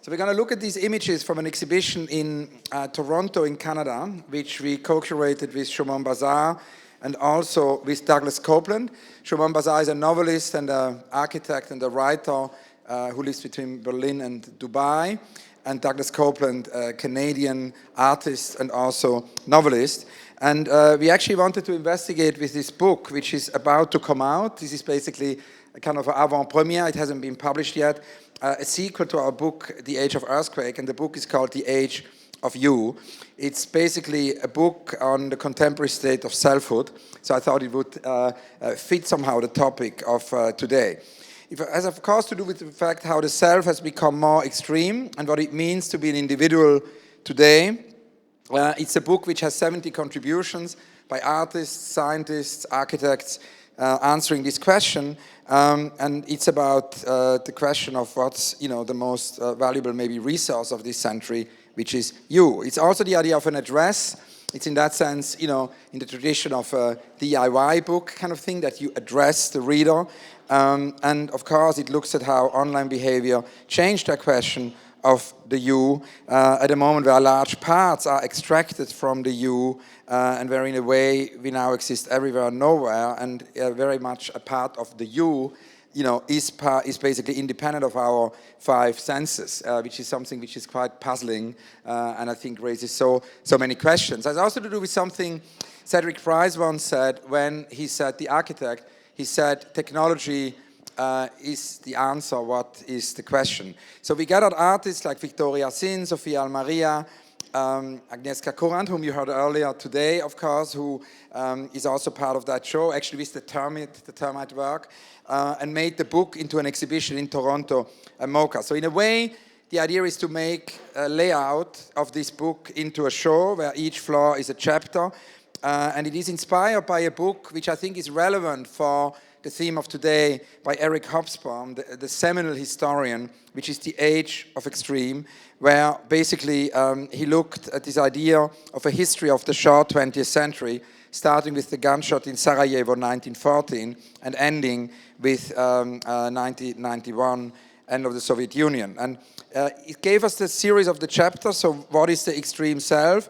So we're going to look at these images from an exhibition in Toronto in Canada, which we co-curated with Shomon Bazar and also with Douglas Coupland. Shomon Bazar is a novelist and an architect and a writer who lives between Berlin and Dubai. And Douglas Coupland, a Canadian artist and also novelist. And we actually wanted to investigate with this book, which is about to come out. This is basically a kind of an avant-premiere. It hasn't been published yet. A sequel to our book, The Age of Earthquake, and the book is called The Age of You. It's basically a book on the contemporary state of selfhood. So I thought it would fit somehow the topic of today. It has, of course, to do with the fact how the self has become more extreme and what it means to be an individual today. It's a book which has 70 contributions by artists, scientists, architects answering this question. And it's about the question of what's, the most valuable maybe resource of this century, which is you. It's also the idea of an address. It's in that sense, in the tradition of a DIY book kind of thing, that you address the reader. And of course, it looks at how online behavior changed that question of the you at a moment where large parts are extracted from the you and where in a way we now exist everywhere and nowhere, and very much a part of the you, is basically independent of our five senses, which is something which is quite puzzling and I think raises so many questions. It has also to do with something Cedric Price once said when he said, the architect, he said, technology is the answer, what is the question? So we gathered artists like Victoria Sin, Sofia Almaria, Agnieszka Kurant, whom you heard earlier today, of course, who is also part of that show, actually with the termite work, and made the book into an exhibition in Toronto and MoCA. So in a way, the idea is to make a layout of this book into a show where each floor is a chapter, and it is inspired by a book which I think is relevant for the theme of today by Eric Hobsbawm, the seminal historian, which is The Age of Extreme, where basically he looked at this idea of a history of the short 20th century, starting with the gunshot in Sarajevo 1914 and ending with 1991, end of the Soviet Union. And it gave us the series of the chapters, so what is the extreme self?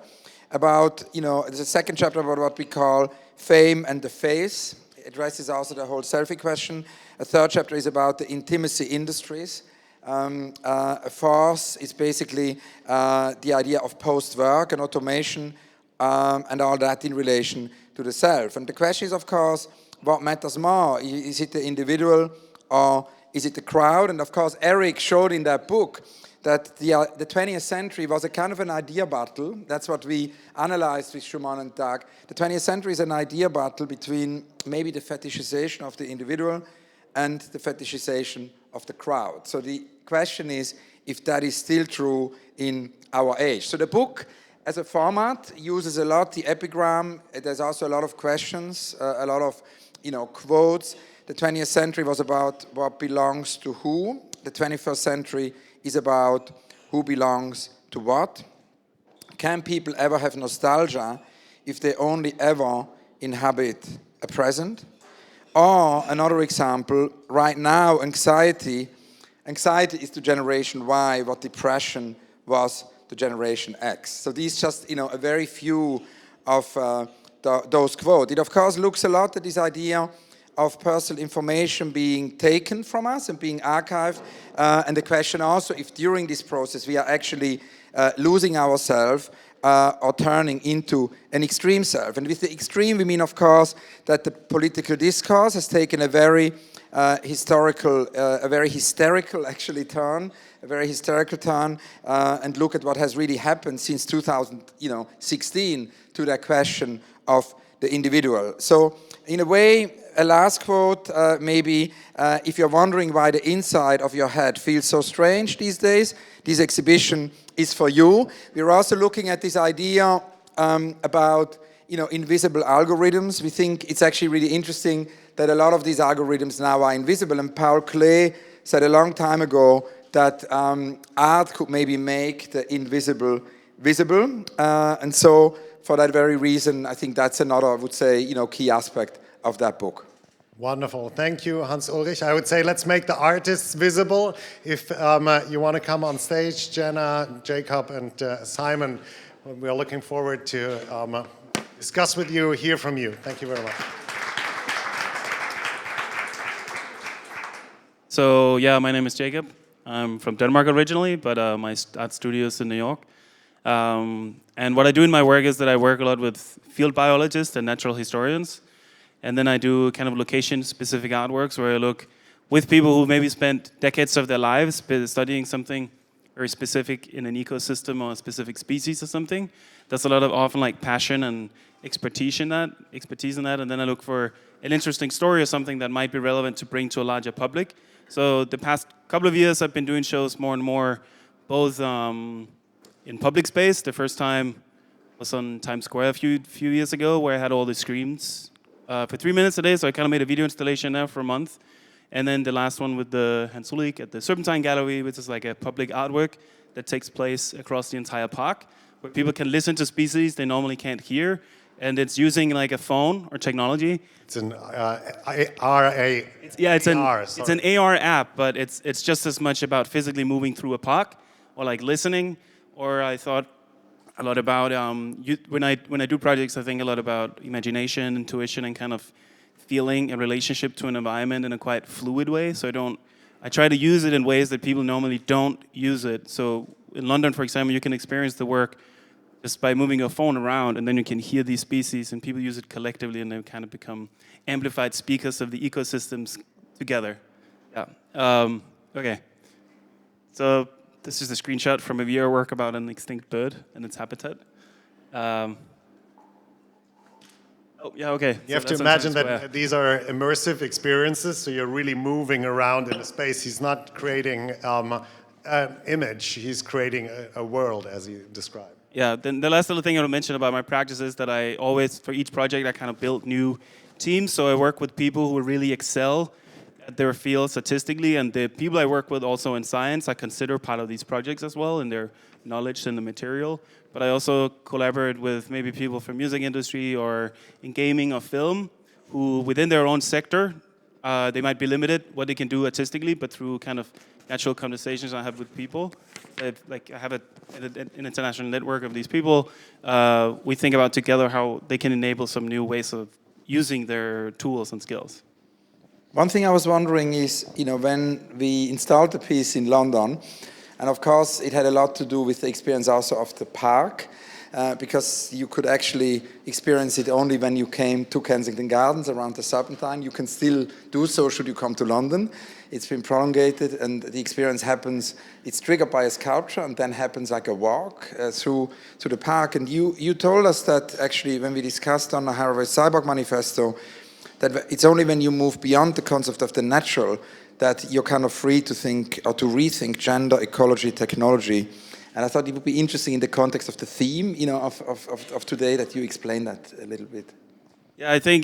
About, there's a second chapter about what we call fame and the face. It addresses also the whole selfie question. A third chapter is about the intimacy industries. A fourth is basically the idea of post-work and automation and all that in relation to the self. And the question is, of course, what matters more? Is it the individual or is it the crowd? And of course, Eric showed in that book that the 20th century was a kind of an idea battle. That's what we analyzed with Shomon and Doug. The 20th century is an idea battle between maybe the fetishization of the individual and the fetishization of the crowd. So the question is if that is still true in our age. So the book, as a format, uses a lot the epigram. There's also a lot of questions, a lot of quotes. The 20th century was about what belongs to who. The 21st century is about who belongs to what. Can people ever have nostalgia if they only ever inhabit a present? Or another example, right now anxiety is to Generation Y what depression was to Generation X. So these just a very few of those quotes. It of course looks a lot at this idea of personal information being taken from us and being archived, and the question also if during this process we are actually losing ourselves or turning into an extreme self. And with the extreme we mean, of course, that the political discourse has taken a very hysterical turn, and look at what has really happened since 2016 to that question of the individual. So in a way, a last quote, maybe, if you're wondering why the inside of your head feels so strange these days, this exhibition is for you. We're also looking at this idea about, invisible algorithms. We think it's actually really interesting that a lot of these algorithms now are invisible. And Paul Klee said a long time ago that art could maybe make the invisible visible. And so for that very reason, I think that's another, I would say, key aspect of that book. Wonderful. Thank you, Hans-Ulrich. I would say let's make the artists visible. If you want to come on stage, Jenna, Jacob, and Simon, we are looking forward to discuss with you, hear from you. Thank you very much. So yeah, my name is Jacob. I'm from Denmark originally, but my art studio is in New York. And what I do in my work is that I work a lot with field biologists and natural historians. And then I do kind of location-specific artworks where I look with people who maybe spent decades of their lives studying something very specific in an ecosystem or a specific species or something. There's a lot of often like passion and expertise in that. And then I look for an interesting story or something that might be relevant to bring to a larger public. So the past couple of years, I've been doing shows more and more, both in public space. The first time was on Times Square a few years ago, where I had all the screens for 3 minutes a day. So I kind of made a video installation now for a month. And then the last one with the Hans-Ulrich at the Serpentine Gallery, which is like a public artwork that takes place across the entire park, where people can listen to species they normally can't hear. And it's using like a phone or technology. It's an it's an AR app, but it's just as much about physically moving through a park or like listening. Or I thought a lot about when I do projects, I think a lot about imagination, intuition, and kind of feeling a relationship to an environment in a quite fluid way. So I try to use it in ways that people normally don't use it. So in London, for example, you can experience the work just by moving your phone around, and then you can hear these species, and people use it collectively, and they kind of become amplified speakers of the ecosystems together. Yeah. Okay. So this is a screenshot from a VR work about an extinct bird and its habitat. Oh, yeah, okay. You have to imagine that these are immersive experiences, so you're really moving around in a space. He's not creating an image, he's creating a world, as you described. Yeah, then the last little thing I want to mention about my practice is that I always, for each project, I kind of build new teams. So I work with people who really excel at their field statistically, and the people I work with also in science, I consider part of these projects as well, in their knowledge and the material. But I also collaborate with maybe people from music industry or in gaming or film, who within their own sector, they might be limited what they can do artistically, but through kind of natural conversations I have with people. I have an international network of these people. We think about together how they can enable some new ways of using their tools and skills. One thing I was wondering is, when we installed the piece in London, and of course it had a lot to do with the experience also of the park, because you could actually experience it only when you came to Kensington Gardens around the Serpentine. You can still do so should you come to London. It's been prolongated, and the experience happens, it's triggered by a sculpture and then happens like a walk through to the park. And you told us that actually when we discussed on the Haraway Cyborg Manifesto, that it's only when you move beyond the concept of the natural that you're kind of free to think or to rethink gender, ecology, technology. And I thought it would be interesting in the context of the theme, of today, that you explain that a little bit. Yeah, I think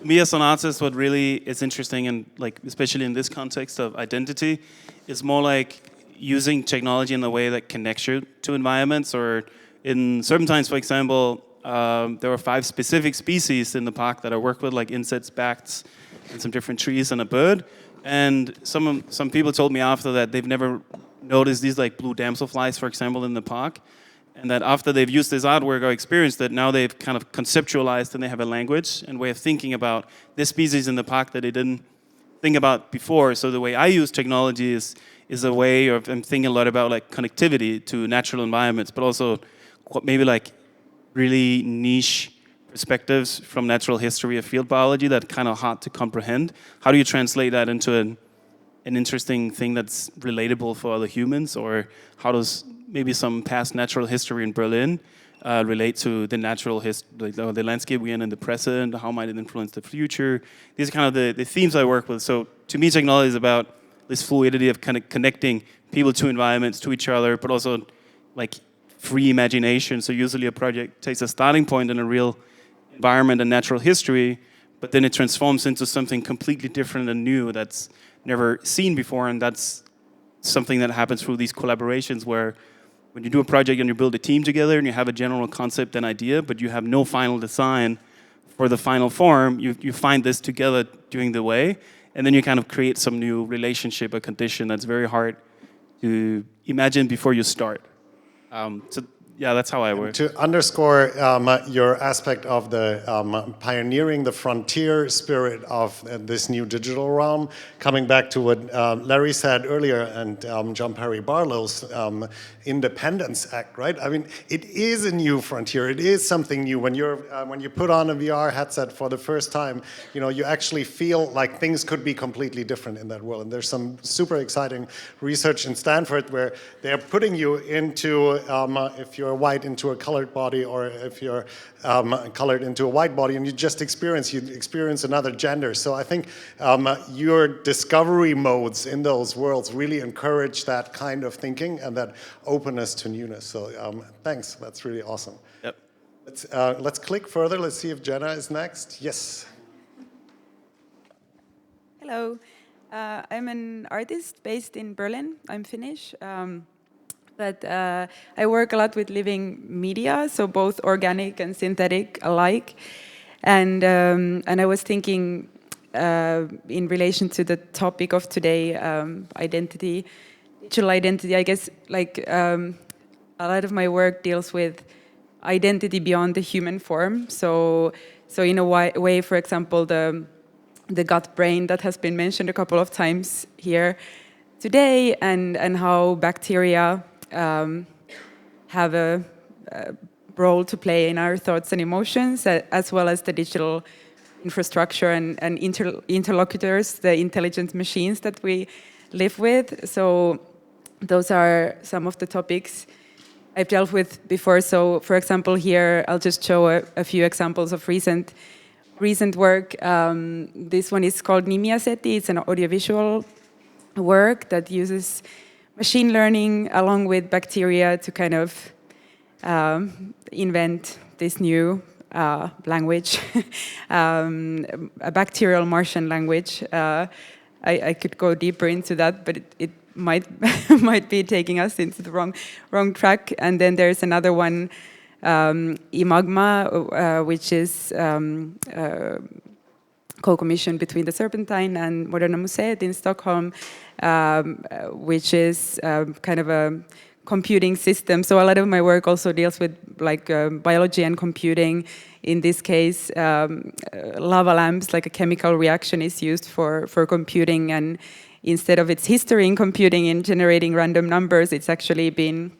me as an artist, what really is interesting, and like especially in this context of identity, is more like using technology in a way that connects you to environments. Or in Serpentines, for example, there were 5 specific species in the park that I work with, like insects, bats, and some different trees and a bird. And some people told me after that they've never noticed these like blue damselflies, for example, in the park. And that after they've used this artwork or experienced it, now they've kind of conceptualized and they have a language and way of thinking about this species in the park that they didn't think about before. So the way I use technology is a way of, I'm thinking a lot about like connectivity to natural environments, but also maybe like really niche perspectives from natural history of field biology that kind of hard to comprehend. How do you translate that into an interesting thing that's relatable for other humans? Or how does maybe some past natural history in Berlin relate to the natural history, the landscape we're in the present? How might it influence the future? These are kind of the themes I work with. So to me, technology is about this fluidity of kind of connecting people to environments, to each other, but also like free imagination. So usually a project takes a starting point in a real environment and natural history, but then it transforms into something completely different and new that's never seen before. And that's something that happens through these collaborations, where when you do a project and you build a team together and you have a general concept and idea, but you have no final design for the final form, you find this together during the way, and then you kind of create some new relationship, a condition that's very hard to imagine before you start. So yeah, that's how I work. To underscore your aspect of the pioneering the frontier spirit of this new digital realm, coming back to what Larry said earlier and John Perry Barlow's Independence Act, right? I mean, it is a new frontier. It is something new. When you put on a VR headset for the first time, you actually feel like things could be completely different in that world. And there's some super exciting research in Stanford where they're putting you into, if you're white, into a colored body, or if you're colored into a white body, and you experience another gender. So I think your discovery modes in those worlds really encourage that kind of thinking and that openness to newness. So thanks, that's really awesome. Yep. Let's click further. Let's see if Jenna is next. Yes. Hello, I'm an artist based in Berlin. I'm Finnish. But I work a lot with living media, so both organic and synthetic alike. And I was thinking, in relation to the topic of today, identity, digital identity, I guess, like a lot of my work deals with identity beyond the human form. So in a way, for example, the gut brain that has been mentioned a couple of times here today, and how bacteria have a role to play in our thoughts and emotions, as well as the digital infrastructure and interlocutors, the intelligent machines that we live with. So those are some of the topics I've dealt with before. So for example, here I'll just show a few examples of recent work. This one is called Nimiaseti. It's an audiovisual work that uses machine learning along with bacteria to kind of invent this new language, a bacterial Martian language. I could go deeper into that, but it might might be taking us into the wrong track. And then there's another one, Imagma, which is co-commissioned between the Serpentine and Moderna Museet in Stockholm, which is kind of a computing system. So a lot of my work also deals with like biology and computing. In this case, lava lamps, like a chemical reaction, is used for computing, and instead of its history in computing in generating random numbers, it's actually been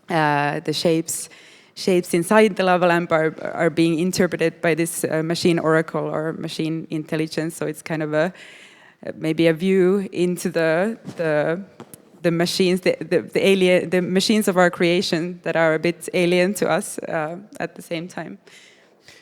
the shapes inside the lava lamp are being interpreted by this machine oracle or machine intelligence. So it's kind of maybe a view into the machines, the machines of our creation that are a bit alien to us at the same time.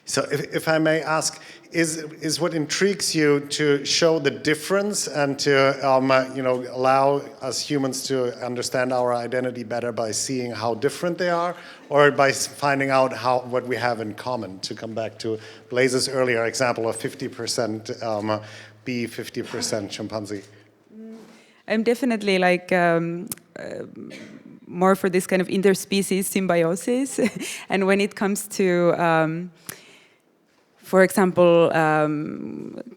So if I may ask, is what intrigues you to show the difference and to allow us humans to understand our identity better by seeing how different they are, or by finding out what we have in common? To come back to Blaze's earlier example of 50% bee, 50% chimpanzee. I'm definitely like more for this kind of interspecies symbiosis, and when it comes to for example,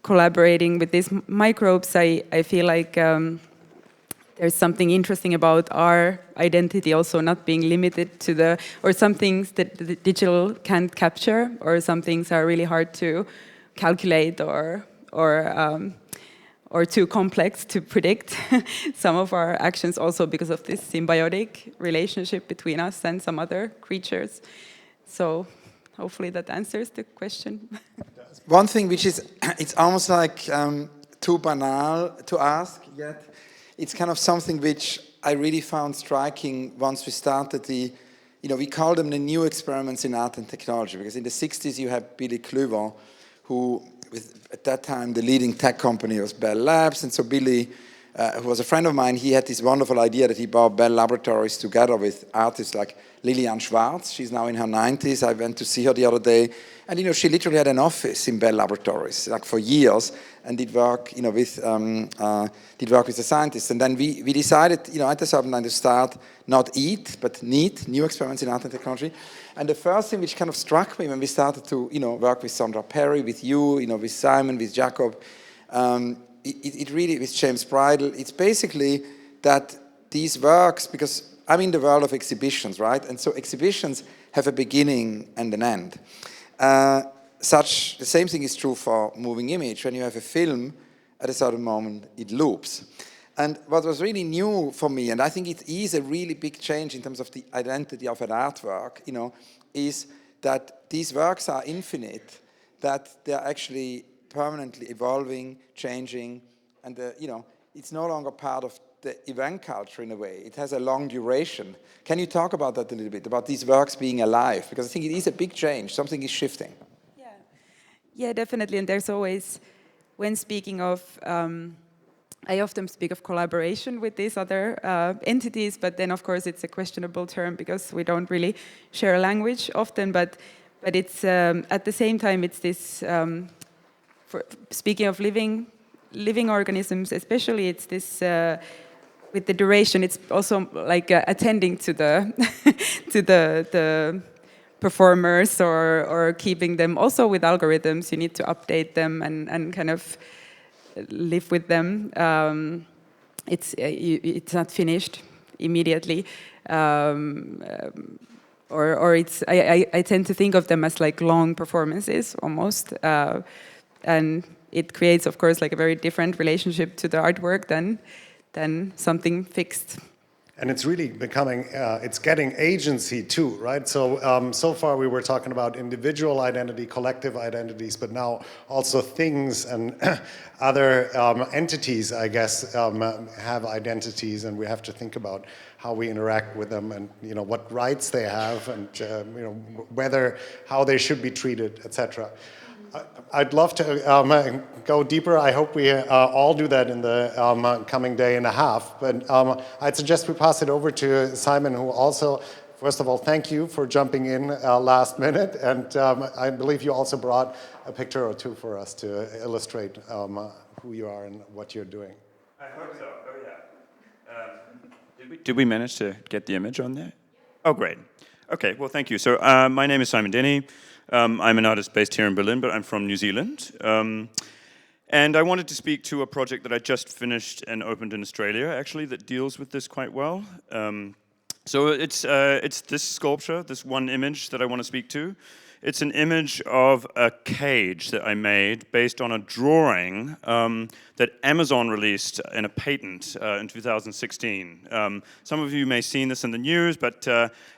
collaborating with these microbes, I feel like there's something interesting about our identity also not being limited to or some things that the digital can't capture, or some things are really hard to calculate or too complex to predict. Some of our actions also because of this symbiotic relationship between us and some other creatures. So hopefully that answers the question. One thing which is, it's almost like too banal to ask yet. It's kind of something which I really found striking once we started we call them the new experiments in art and technology, because in the 60s you had Billy Kluver, who at that time the leading tech company was Bell Labs, and so Billy who was a friend of mine, he had this wonderful idea that he brought Bell Laboratories together with artists like Lilian Schwarz. She's now in her 90s. I went to see her the other day. And, you know, she literally had an office in Bell Laboratories, like for years, and did work, you know, with the scientists. And then we decided, you know, at a certain time to start not EAT, but NEAT, New Experiments in Art and Technology. And the first thing which kind of struck me when we started to, you know, work with Sandra Perry, with you, you know, with Simon, with Jacob, it really, with James Bridle, it's basically that these works, because I'm in the world of exhibitions, right? And so exhibitions have a beginning and an end. The same thing is true for moving image. When you have a film, at a certain moment, it loops. And what was really new for me, and I think it is a really big change in terms of the identity of an artwork, you know, is that these works are infinite, that they're actually permanently evolving, changing, and you know, it's no longer part of the event culture in a way. It has a long duration. Can you talk about that a little bit, about these works being alive? Because I think it is a big change. Something is shifting. Yeah, definitely. And there's always, when speaking of, I often speak of collaboration with these other entities, but then of course it's a questionable term because we don't really share a language often, but it's, at the same time, it's this, speaking of living organisms, especially, it's this, with the duration, it's also like attending to the to the performers or keeping them. Also with algorithms, you need to update them and kind of live with them. It's not finished immediately, or it's. I tend to think of them as like long performances almost, and it creates, of course, like a very different relationship to the artwork than something fixed. And it's really becoming, it's getting agency too, right? So, so far we were talking about individual identity, collective identities, but now also things and other entities, I guess, have identities, and we have to think about how we interact with them and, you know, what rights they have and, you know, how they should be treated, etc. I'd love to go deeper. I hope we all do that in the coming day and a half. But I'd suggest we pass it over to Simon, who also, first of all, thank you for jumping in last minute. And I believe you also brought a picture or two for us to illustrate who you are and what you're doing. I hope so. Oh, yeah. Did we manage to get the image on there? Oh, great. Okay, well, thank you. So my name is Simon Denny. I'm an artist based here in Berlin, but I'm from New Zealand. And I wanted to speak to a project that I just finished and opened in Australia, actually, that deals with this quite well. So it's this sculpture, this one image that I want to speak to. It's an image of a cage that I made based on a drawing that Amazon released in a patent in 2016. Some of you may have seen this in the news, but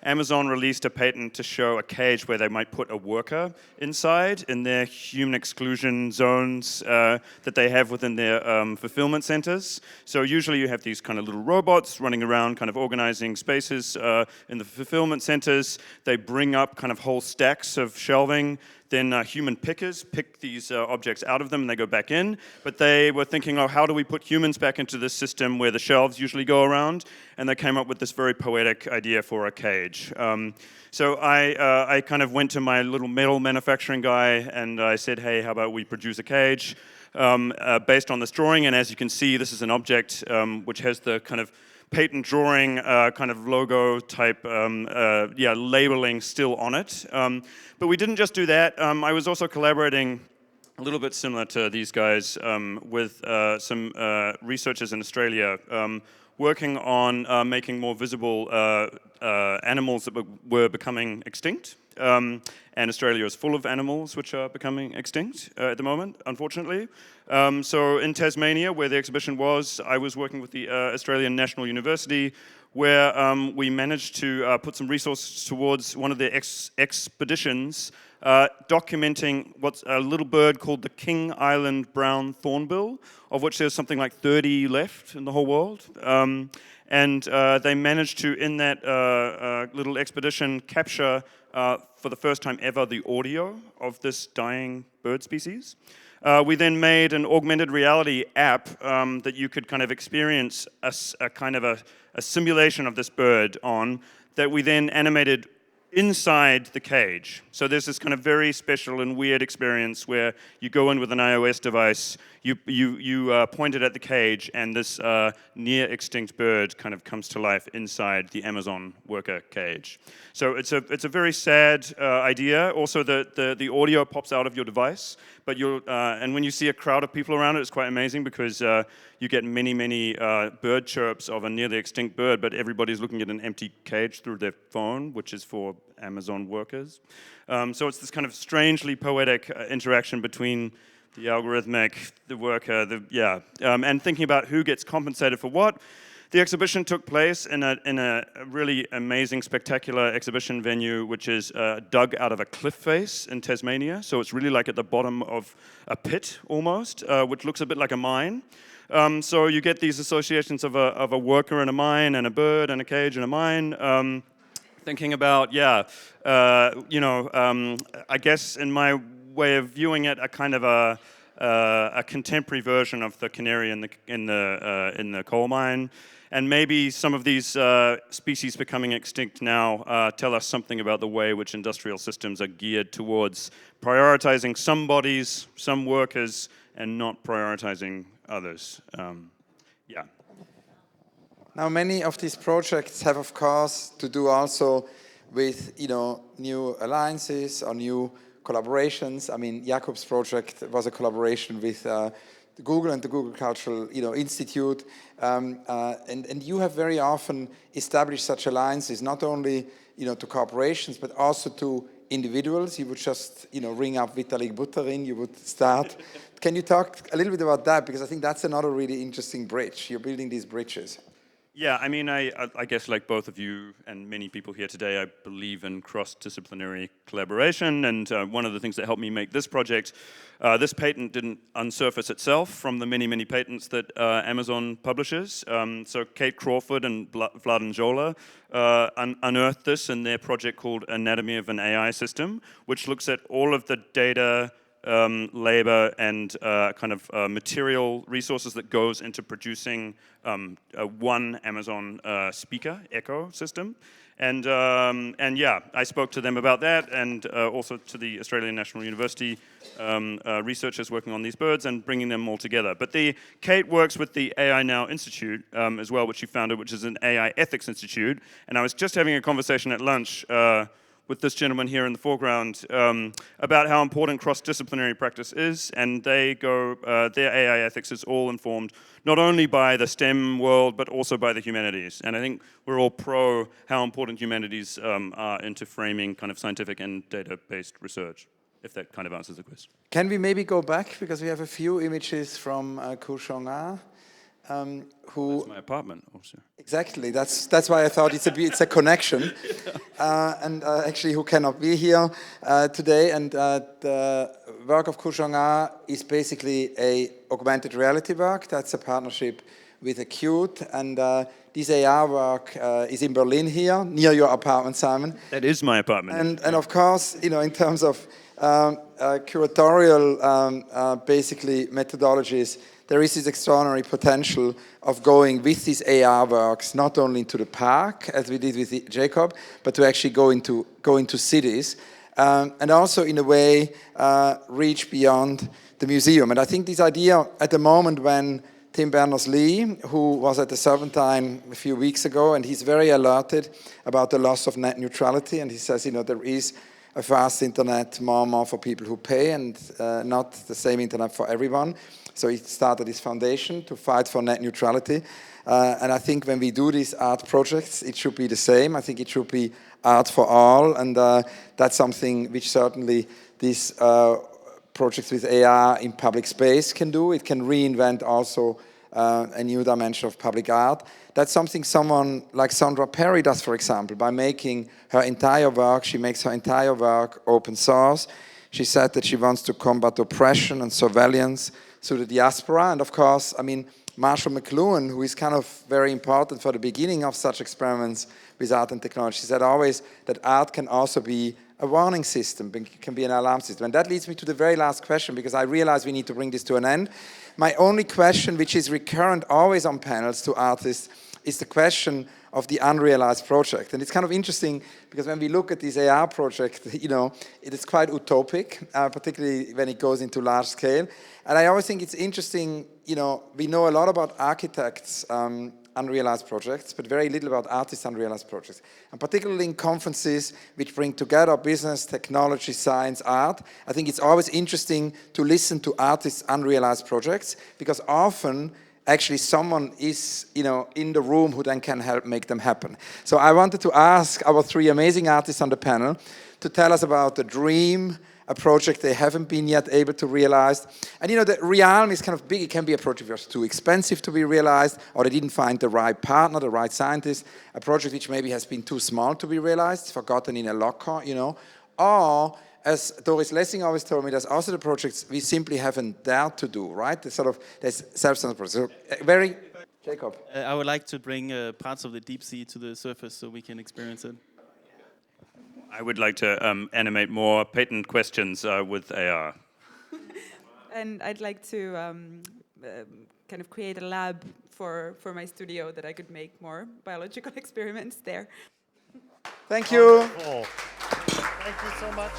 Amazon released a patent to show a cage where they might put a worker inside in their human exclusion zones that they have within their fulfillment centers. So usually you have these kind of little robots running around, kind of organizing spaces in the fulfillment centers. They bring up kind of whole stacks of shelving. Then human pickers pick these objects out of them and they go back in. But they were thinking, oh, how do we put humans back into this system where the shelves usually go around? And they came up with this very poetic idea for a cage. So I kind of went to my little metal manufacturing guy and I said, hey, how about we produce a cage based on this drawing? And as you can see, this is an object which has the kind of patent drawing kind of logo type labeling still on it. But we didn't just do that. I was also collaborating a little bit similar to these guys with some researchers in Australia working on making more visible animals that were becoming extinct. And Australia is full of animals which are becoming extinct at the moment, unfortunately. So in Tasmania, where the exhibition was, I was working with the Australian National University, where we managed to put some resources towards one of their expeditions documenting what's a little bird called the King Island brown thornbill, of which there's something like 30 left in the whole world. And they managed to, in that little expedition, capture for the first time ever the audio of this dying bird species. We then made an augmented reality app that you could kind of experience a kind of a simulation of this bird on, that we then animated inside the cage. So there's this kind of very special and weird experience where you go in with an iOS device, you point it at the cage, and this near extinct bird kind of comes to life inside the Amazon worker cage. So it's a very sad idea. Also, the audio pops out of your device, but and when you see a crowd of people around it, it's quite amazing because you get many bird chirps of a nearly extinct bird, but everybody's looking at an empty cage through their phone, which is for Amazon workers. So it's this kind of strangely poetic interaction between the algorithmic, the worker, and thinking about who gets compensated for what. The exhibition took place in a really amazing, spectacular exhibition venue, which is dug out of a cliff face in Tasmania. So it's really like at the bottom of a pit almost, which looks a bit like a mine. So you get these associations of a worker in a mine, and a bird, and a cage, and a mine. Thinking about, I guess in my way of viewing it, a kind of a contemporary version of the canary in the coal mine. And maybe some of these species becoming extinct now tell us something about the way which industrial systems are geared towards prioritizing some bodies, some workers, and not prioritizing others. Now, many of these projects have, of course, to do also with, new alliances or new collaborations. I mean, Jakob's project was a collaboration with Google and the Google Cultural, Institute, and you have very often established such alliances, not only, to corporations, but also to individuals. You would just, ring up Vitalik Buterin, you would start. Can you talk a little bit about that? Because I think that's another really interesting bridge. You're building these bridges. Yeah, I mean, I guess like both of you and many people here today, I believe in cross-disciplinary collaboration, and one of the things that helped me make this project, this patent didn't unsurface itself from the many patents that Amazon publishes. So Kate Crawford and Vladan Jola unearthed this in their project called Anatomy of an AI System, which looks at all of the data, labor, and kind of material resources that goes into producing one Amazon speaker Echo system. And I spoke to them about that, and also to the Australian National University researchers working on these birds and bringing them all together. But Kate works with the AI Now Institute as well, which she founded, which is an AI ethics institute. And I was just having a conversation at lunch with this gentleman here in the foreground about how important cross-disciplinary practice is, and they go, their AI ethics is all informed not only by the STEM world, but also by the humanities. And I think we're all pro how important humanities are into framing kind of scientific and data-based research, if that kind of answers the question. Can we maybe go back, because we have a few images from Kushonga, who... That's my apartment also. Exactly, that's why I thought it's a connection. And actually who cannot be here today, and the work of Kushonga is basically a augmented reality work. That's a partnership with Acute, and this AR work is in Berlin here, near your apartment, Simon. That is my apartment. And of course, in terms of curatorial basically methodologies, there is this extraordinary potential of going with these AR works not only into the park, as we did with Jacob, but to actually go into cities, and also in a way reach beyond the museum. And I think this idea at the moment when Tim Berners-Lee, who was at the Serpentine a few weeks ago, and he's very alerted about the loss of net neutrality, and he says, there is a fast internet more and more for people who pay, and not the same internet for everyone. So he started his foundation to fight for net neutrality. And I think when we do these art projects, it should be the same. I think it should be art for all. And that's something which certainly these projects with AR in public space can do. It can reinvent also a new dimension of public art. That's something someone like Sandra Perry does, for example, by making her entire work. She makes her entire work open source. She said that she wants to combat oppression and surveillance through the diaspora. And of course, Marshall McLuhan, who is kind of very important for the beginning of such experiments with art and technology, said always that art can also be a warning system, it can be an alarm system. And that leads me to the very last question, because I realize we need to bring this to an end. My only question, which is recurrent always on panels to artists, is the question of the unrealized project. And it's kind of interesting, because when we look at this AR project, you know, it is quite utopic, particularly when it goes into large scale. And I always think it's interesting, you know, we know a lot about architects' unrealized projects, but very little about artists' unrealized projects. And particularly in conferences which bring together business, technology, science, art, I think it's always interesting to listen to artists' unrealized projects, because often actually someone is, you know, in the room who then can help make them happen. So I wanted to ask our three amazing artists on the panel to tell us about the dream, a project they haven't been yet able to realize. And you know, the realm is kind of big. It can be a project that's too expensive to be realized, or they didn't find the right partner, the right scientist, a project which maybe has been too small to be realized, forgotten in a locker, you know, or as Doris Lessing always told me, there's also the projects we simply haven't dared to do, right? There's self-centered projects. So, Jacob. I would like to bring parts of the deep sea to the surface so we can experience it. I would like to animate more patent questions with AR. And I'd like to kind of create a lab for my studio that I could make more biological experiments there. Thank you. Wonderful. Thank you so much.